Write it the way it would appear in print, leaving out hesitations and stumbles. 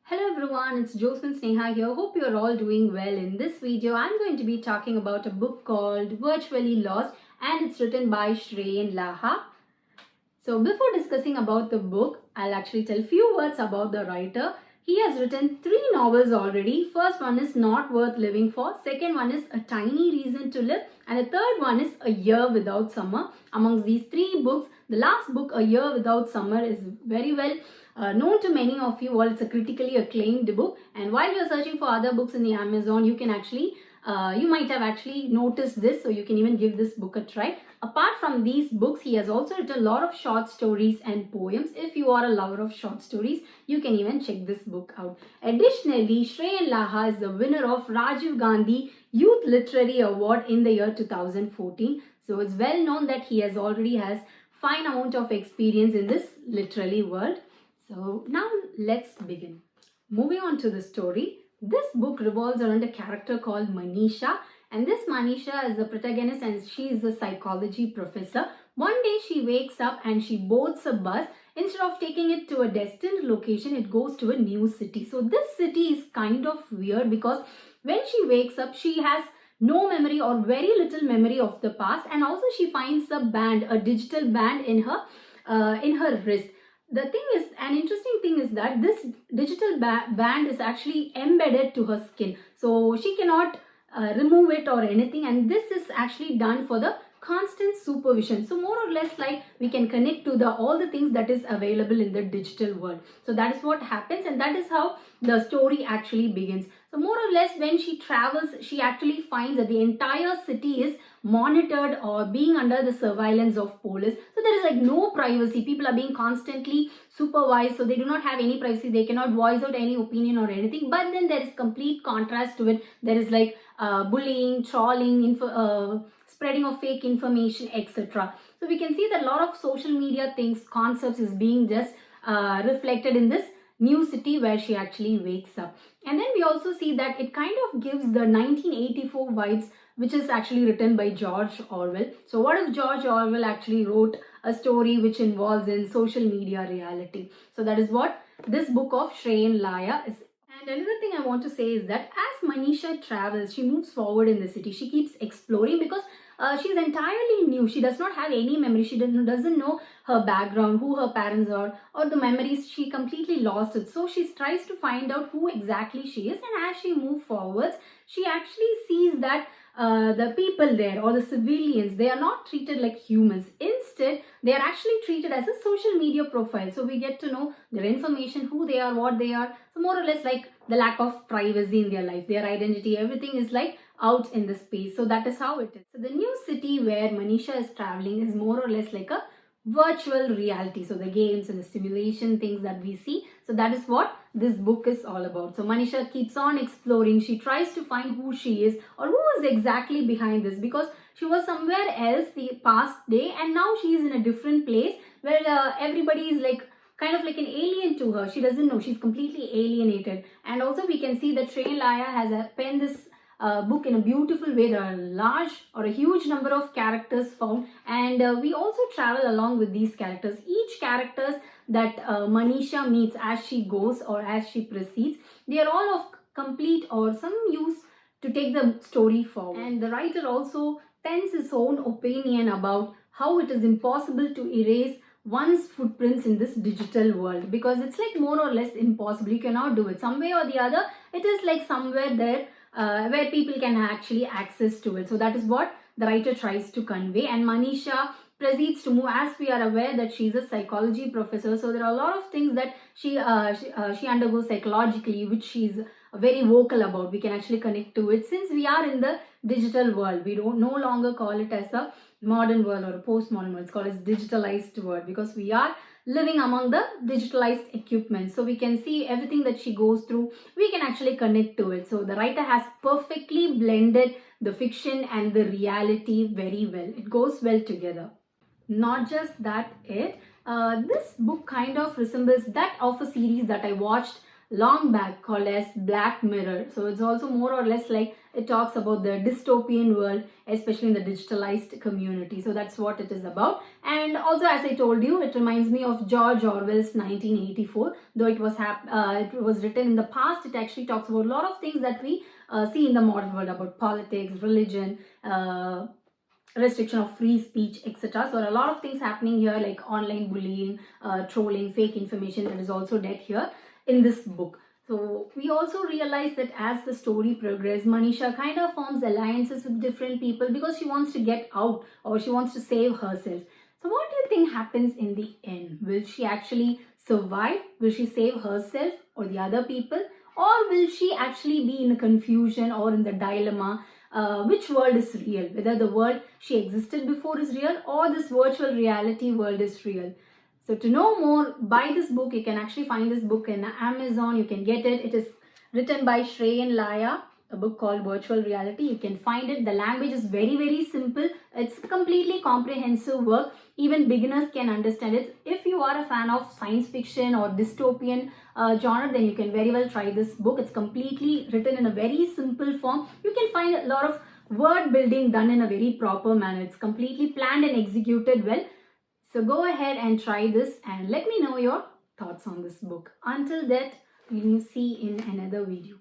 Hello everyone, it's Sneha here. Hope you're all doing well. In this video, I'm going to be talking about a book called Virtually Lost, and it's written by Laha. So before discussing about the book, I'll actually tell few words about the writer. He has written 3 novels already. First one is Not Worth Living For. Second one is A Tiny Reason to Live. And the third one is A Year Without Summer. Amongst these 3 books, the last book, A Year Without Summer, is very well known to many of you. Well, it's a critically acclaimed book. And while you're searching for other books in the Amazon, you can actually you might have actually noticed this, so you can even give this book a try. Apart from these books, he has also written a lot of short stories and poems. If you are a lover of short stories, you can even check this book out. Additionally, Shreyan Laha is the winner of Rajiv Gandhi Youth Literary Award in the year 2014. So it's well known that he already has fine amount of experience in this literary world. So now let's begin. Moving on to the story. This book revolves around a character called Manisha, and this Manisha is the protagonist and she is a psychology professor. One day she wakes up and she boards a bus. Instead of taking it to a destined location, it goes to a new city. So this city is kind of weird because when she wakes up, she has no memory or very little memory of the past, and also she finds a band, a digital band in her wrist. The thing is, an interesting thing is that this digital band is actually embedded to her skin, so she cannot remove it or anything, and this is actually done for the constant supervision. So more or less, like, we can connect to the all the things that is available in the digital world. So that is what happens, and that is how the story actually begins. So more or less, when she travels, she actually finds that the entire city is monitored or being under the surveillance of police. So there is like no privacy. People are being constantly supervised, so they do not have any privacy. They cannot voice out any opinion or anything. But then there is complete contrast to it. There is like bullying, trolling, spreading of fake information, etc. So we can see that a lot of social media things, concepts is being just reflected in this new city where she actually wakes up. And then we also see that it kind of gives the 1984 vibes, which is actually written by George Orwell. So what if George Orwell actually wrote a story which involves in social media reality? So that is what this book of Shreyan Laha is. And another thing I want to say is that as Manisha travels, she moves forward in the city. She keeps exploring because she's entirely new. She does not have any memory. She doesn't know her background, who her parents are, or the memories. She completely lost it. So she tries to find out who exactly she is. And as she moves forwards, she actually sees that the people there, or the civilians, they are not treated like humans. Instead, they are actually treated as a social media profile. So we get to know their information, who they are, what they are. So more or less, like, the lack of privacy in their life, their identity, everything is like out in the space. So that is how it is. So the new city where Manisha is traveling is more or less like a virtual reality. So the games and the simulation things that we see. So that is what this book is all about. So Manisha keeps on exploring. She tries to find who she is, or who is exactly behind this, because she was somewhere else the past day and now she is in a different place where everybody is like kind of like an alien to her. She doesn't know. She's completely alienated. And also we can see that Shreyan Laha has penned this book in a beautiful way. There are a huge number of characters found, and we also travel along with these characters. Each characters that Manisha meets as she goes or as she proceeds, they are all of complete or some use to take the story forward. And the writer also pens his own opinion about how it is impossible to erase one's footprints in this digital world, because it's like more or less impossible. You cannot do it. Some way or the other, it is like somewhere there where people can actually access to it. So that is what the writer tries to convey. And Manisha proceeds to move, as we are aware that she's a psychology professor. So there are a lot of things that she undergoes psychologically, which she's very vocal about. We can actually connect to it. Since we are in the digital world, we don't no longer call it as a modern world or a postmodern world. It's called as digitalized world, because we are living among the digitalized equipment. So we can see everything that she goes through. We can actually connect to it. So the writer has perfectly blended the fiction and the reality very well. It goes well together. Not just that, this book kind of resembles that of a series that I watched long back called as Black Mirror. So it's also more or less like It talks about the dystopian world, especially in the digitalized community. So that's what it is about. And also, as I told you, it reminds me of George Orwell's 1984. Though it was written in the past, it actually talks about a lot of things that we see in the modern world, about politics, religion, restriction of free speech, etc. So a lot of things happening here, like online bullying, trolling, fake information, that is also dead here in this book. So we also realize that as the story progresses, Manisha kind of forms alliances with different people because she wants to get out, or she wants to save herself. So what do you think happens in the end? Will she actually survive? Will she save herself or the other people? Or will she actually be in the confusion or in the dilemma, which world is real? Whether the world she existed before is real, or this virtual reality world is real? So to know more, buy this book. You can actually find this book in Amazon. You can get it. It is written by Shrey and Laya, a book called Virtual Reality. You can find it. The language is very, very simple. It's completely comprehensive work. Even beginners can understand it. If you are a fan of science fiction or dystopian genre, then you can very well try this book. It's completely written in a very simple form. You can find a lot of word building done in a very proper manner. It's completely planned and executed well. So go ahead and try this and let me know your thoughts on this book. Until that, we will see in another video.